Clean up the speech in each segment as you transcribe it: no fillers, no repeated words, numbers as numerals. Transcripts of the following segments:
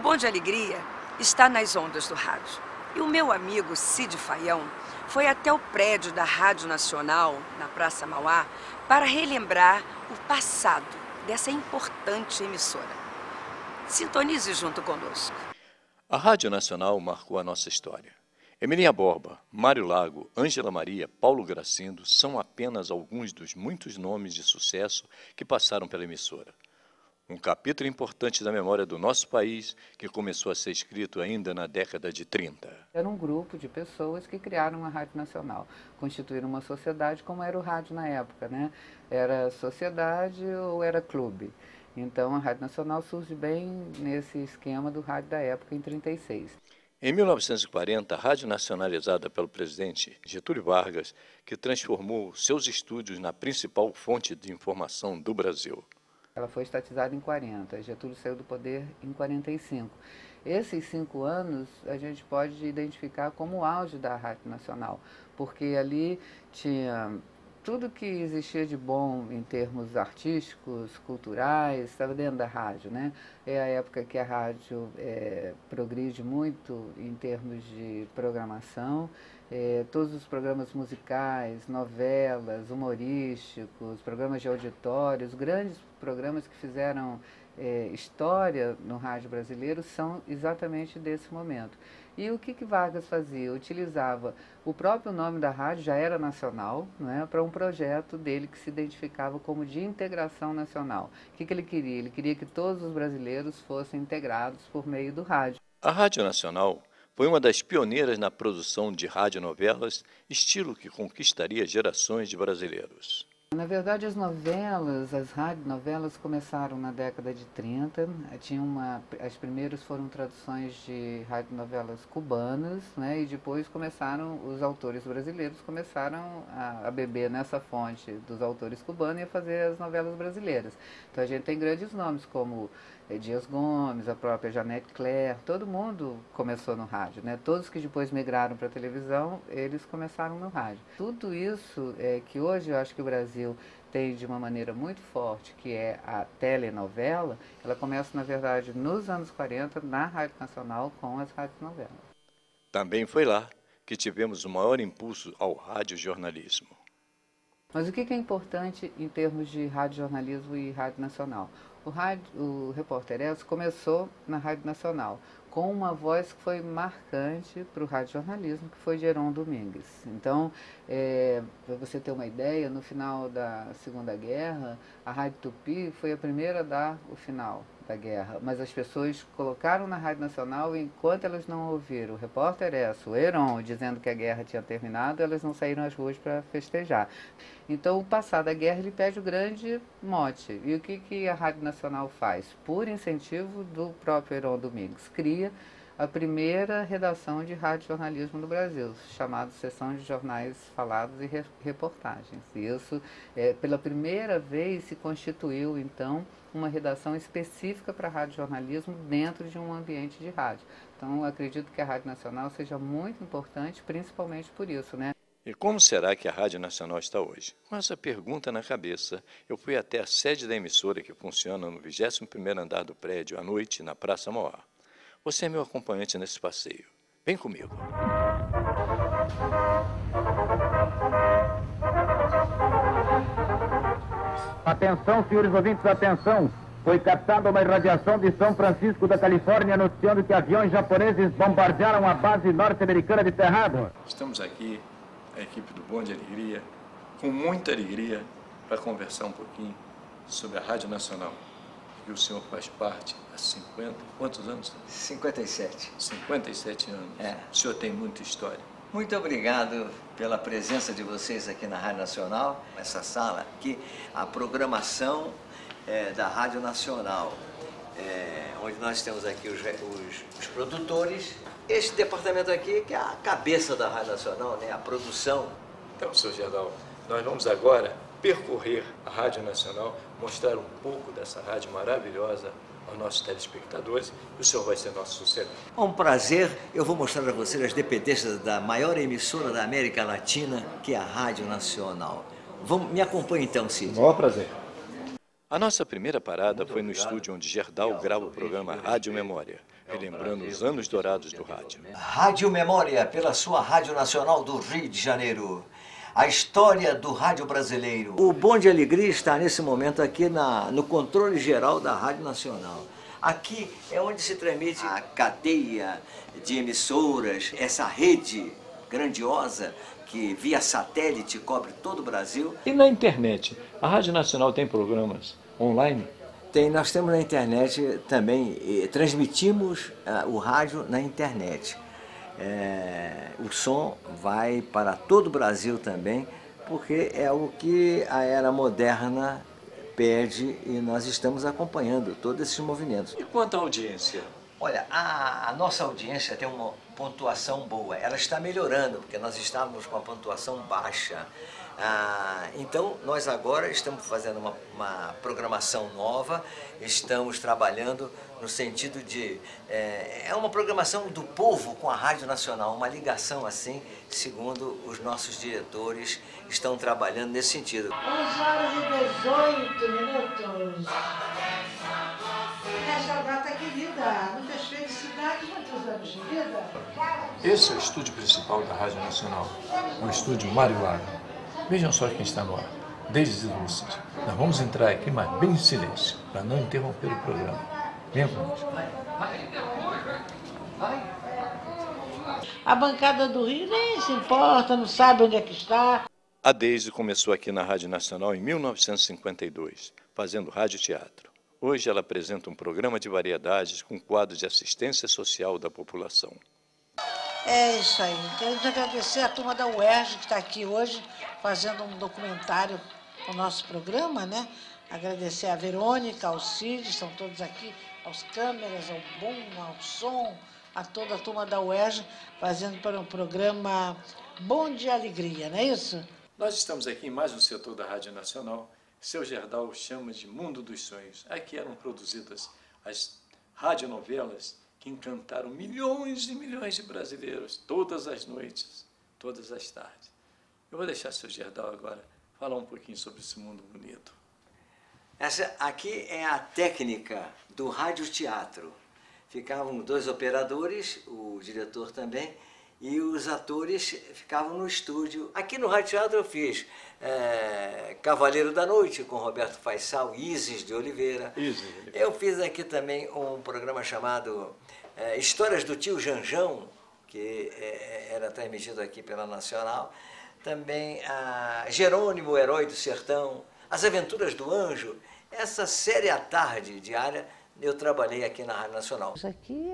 Bom de Alegria está nas ondas do rádio. E o meu amigo Cid Faião foi até o prédio da Rádio Nacional, na Praça Mauá, para relembrar o passado dessa importante emissora. Sintonize junto conosco. A Rádio Nacional marcou a nossa história. Emilinha Borba, Mário Lago, Ângela Maria, Paulo Gracindo são apenas alguns dos muitos nomes de sucesso que passaram pela emissora. Um capítulo importante da memória do nosso país que começou a ser escrito ainda na década de 30. Era um grupo de pessoas que criaram a Rádio Nacional, constituíram uma sociedade como era o rádio na época, né? Era sociedade ou era clube? Então a Rádio Nacional surge bem nesse esquema do rádio da época, em 36. Em 1940, a rádio nacionalizada pelo presidente Getúlio Vargas, que transformou seus estúdios na principal fonte de informação do Brasil. Ela foi estatizada em 40, Getúlio saiu do poder em 45. Esses 5 anos a gente pode identificar como o auge da Rádio Nacional, porque ali tinha tudo que existia de bom em termos artísticos, culturais, estava dentro da rádio, né? É a época que a rádio progride muito em termos de programação. Todos os programas musicais, novelas, humorísticos, programas de auditório, os grandes programas que fizeram história no rádio brasileiro são exatamente desse momento. E o que Vargas fazia? Utilizava o próprio nome da rádio, já era nacional, né, para um projeto dele que se identificava como de integração nacional. O que ele queria? Ele queria que todos os brasileiros fossem integrados por meio do rádio. A Rádio Nacional foi uma das pioneiras na produção de radionovelas, estilo que conquistaria gerações de brasileiros. Na verdade, as novelas, as radionovelas começaram na década de 30. As primeiras foram traduções de radionovelas cubanas, né? E depois os autores brasileiros começaram a beber nessa fonte dos autores cubanos e a fazer as novelas brasileiras. Então a gente tem grandes nomes como Dias Gomes, a própria Janete Claire, todo mundo começou no rádio, né? Todos que depois migraram para a televisão, eles começaram no rádio. Tudo isso que hoje eu acho que o Brasil tem de uma maneira muito forte, que é a telenovela, ela começa, na verdade, nos anos 40, na Rádio Nacional, com as radionovelas. Também foi lá que tivemos o maior impulso ao radiojornalismo. Mas o que é importante em termos de radiojornalismo e Rádio Nacional? O Repórter Esso começou na Rádio Nacional, com uma voz que foi marcante para o radiojornalismo, que foi de Heron Domingues. Então, para você ter uma ideia, no final da Segunda Guerra, a Rádio Tupi foi a primeira a dar o final da guerra, mas as pessoas colocaram na Rádio Nacional e enquanto elas não ouviram o Repórter Esso, o Heron, dizendo que a guerra tinha terminado, elas não saíram às ruas para festejar. Então, o passar da guerra, ele pede o grande mote. E o que a Rádio Nacional faz? Por incentivo do próprio Heron Domingues, cria a primeira redação de radiojornalismo no Brasil, chamada Seção de Jornais Falados e Reportagens. E isso, pela primeira vez, se constituiu, então, uma redação específica para radiojornalismo dentro de um ambiente de rádio. Então, acredito que a Rádio Nacional seja muito importante, principalmente por isso, né? E como será que a Rádio Nacional está hoje? Com essa pergunta na cabeça, eu fui até a sede da emissora que funciona no 21º andar do prédio, à noite, na Praça Mauá. Você é meu acompanhante nesse passeio. Vem comigo. Atenção, senhores ouvintes, atenção! Foi captada uma irradiação de São Francisco da Califórnia anunciando que aviões japoneses bombardearam a base norte-americana de Cerrado. Estamos aqui, a equipe do Bom de Alegria, com muita alegria, para conversar um pouquinho sobre a Rádio Nacional, que o senhor faz parte há 50... Quantos anos? 57. 57 anos. O senhor tem muita história. Muito obrigado pela presença de vocês aqui na Rádio Nacional, nessa sala aqui, a programação da Rádio Nacional, onde nós temos aqui os produtores, este departamento aqui que é a cabeça da Rádio Nacional, né, a produção. Então, senhor Gerdau, nós vamos agora percorrer a Rádio Nacional, mostrar um pouco dessa rádio maravilhosa aos nossos telespectadores, e o senhor vai ser nosso sucessor. É um prazer, eu vou mostrar a vocês as dependências da maior emissora da América Latina, que é a Rádio Nacional. Me acompanhe então, Cid. Maior prazer. A nossa primeira parada foi no estúdio onde Gerdau grava o programa Rádio Memória, relembrando os anos dourados do rádio. Rádio Memória, pela sua Rádio Nacional do Rio de Janeiro. A história do rádio brasileiro. O Bom de Alegria está nesse momento aqui no controle geral da Rádio Nacional. Aqui é onde se transmite a cadeia de emissoras, essa rede grandiosa que via satélite cobre todo o Brasil. E na internet, a Rádio Nacional tem programas online? Nós temos na internet também, transmitimos o rádio na internet. O som vai para todo o Brasil também, porque é o que a era moderna pede e nós estamos acompanhando todos esses movimentos. E quanto à audiência? Olha, a nossa audiência tem uma pontuação boa, ela está melhorando, porque nós estávamos com a pontuação baixa. Então, nós agora estamos fazendo uma programação nova, estamos trabalhando no sentido de... é uma programação do povo com a Rádio Nacional, uma ligação assim, segundo os nossos diretores estão trabalhando nesse sentido. 11h18. Nesta data querida, muitas felicidades, muitos anos de vida. Esse é o estúdio principal da Rádio Nacional, o estúdio Mário Lago. Vejam só quem está no ar, desde lúcido. Nós vamos entrar aqui, mas bem em silêncio, para não interromper o programa. Venha conosco. A bancada do Rio nem se importa, não sabe onde é que está. A Deise começou aqui na Rádio Nacional em 1952, fazendo rádio-teatro. Hoje ela apresenta um programa de variedades com quadros de assistência social da população. É isso aí. Queremos agradecer a turma da UERJ que está aqui hoje fazendo um documentário para o nosso programa, né? Agradecer a Verônica, ao Cid, estão todos aqui, aos câmeras, ao bom, ao som, a toda a turma da UERJ fazendo para um programa Bom de Alegria, não é isso? Nós estamos aqui em mais um setor da Rádio Nacional. Seu Gerdau chama de Mundo dos Sonhos. Aqui eram produzidas as radionovelas que encantaram milhões e milhões de brasileiros, todas as noites, todas as tardes. Eu vou deixar seu Gerdau agora falar um pouquinho sobre esse mundo bonito. Essa aqui é a técnica do rádio-teatro. Ficavam 2 operadores, o diretor também, e os atores ficavam no estúdio. Aqui no rádio-teatro eu fiz Cavaleiro da Noite, com Roberto Faisal, Isis de Oliveira. Eu fiz aqui também um programa chamado Histórias do Tio Janjão, que era transmitido aqui pela Nacional. Também Jerônimo, o Herói do Sertão, As Aventuras do Anjo. Essa série à tarde diária eu trabalhei aqui na Rádio Nacional. Isso aqui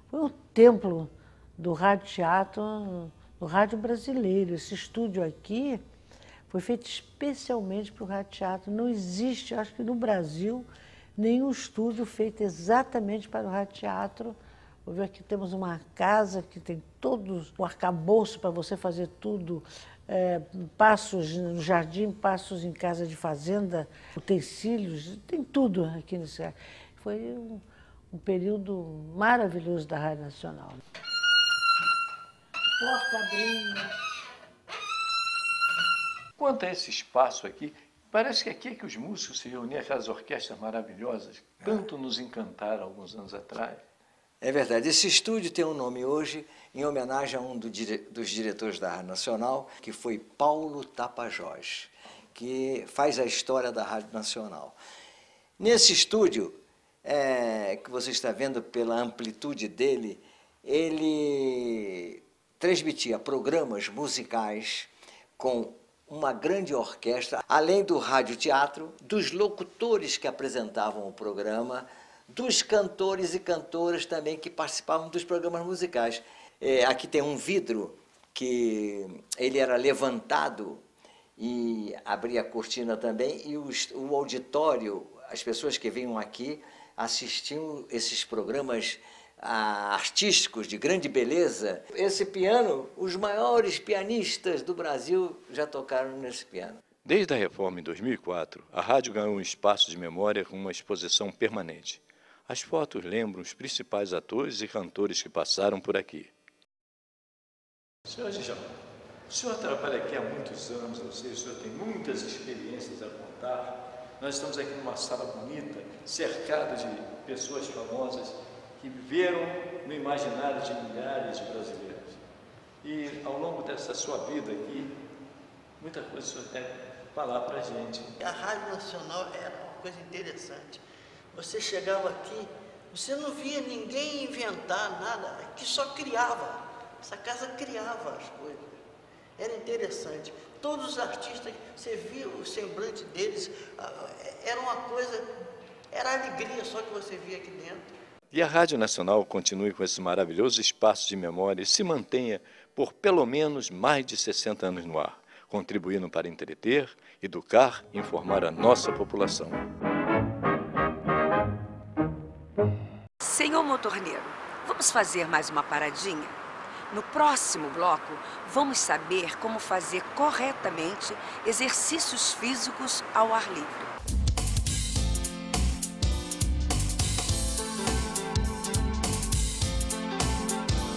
foi um templo do rádio-teatro, do rádio brasileiro. Esse estúdio aqui foi feito especialmente para o rádio-teatro. Não existe, acho que no Brasil, nenhum estúdio feito exatamente para o rádio-teatro. Vou ver aqui, temos uma casa que tem todo o arcabouço para você fazer tudo. Passos no jardim, passos em casa de fazenda, utensílios, tem tudo aqui nesse lugar. Foi um período maravilhoso da Rádio Nacional. Porta abrindo. Quanto a esse espaço aqui, parece que aqui é que os músicos se reuniam, aquelas orquestras maravilhosas, tanto nos encantaram alguns anos atrás. É verdade. Esse estúdio tem um nome hoje em homenagem a um dos diretores da Rádio Nacional, que foi Paulo Tapajós, que faz a história da Rádio Nacional. Nesse estúdio, que você está vendo pela amplitude dele, ele transmitia programas musicais com uma grande orquestra, além do rádio-teatro, dos locutores que apresentavam o programa, dos cantores e cantoras também que participavam dos programas musicais. Aqui tem um vidro que ele era levantado e abria a cortina também, e o auditório, as pessoas que vinham aqui assistiam esses programas artísticos de grande beleza. Esse piano, os maiores pianistas do Brasil já tocaram nesse piano. Desde a reforma em 2004, a rádio ganhou um espaço de memória com uma exposição permanente. As fotos lembram os principais atores e cantores que passaram por aqui. Senhor Gijão, o senhor trabalha aqui há muitos anos, eu sei, o senhor tem muitas experiências a contar. Nós estamos aqui numa sala bonita, cercado de pessoas famosas que viveram no imaginário de milhares de brasileiros. E ao longo dessa sua vida aqui, muita coisa o senhor deve falar para a gente. A Rádio Nacional era uma coisa interessante. Você chegava aqui, você não via ninguém inventar nada, que só criava. Essa casa criava as coisas. Era interessante. Todos os artistas, você via o semblante deles, era uma coisa, era alegria só que você via aqui dentro. E a Rádio Nacional continue com esse maravilhoso espaço de memória e se mantenha por pelo menos mais de 60 anos no ar, contribuindo para entreter, educar e informar a nossa população. Senhor motorneiro, vamos fazer mais uma paradinha? No próximo bloco, vamos saber como fazer corretamente exercícios físicos ao ar livre.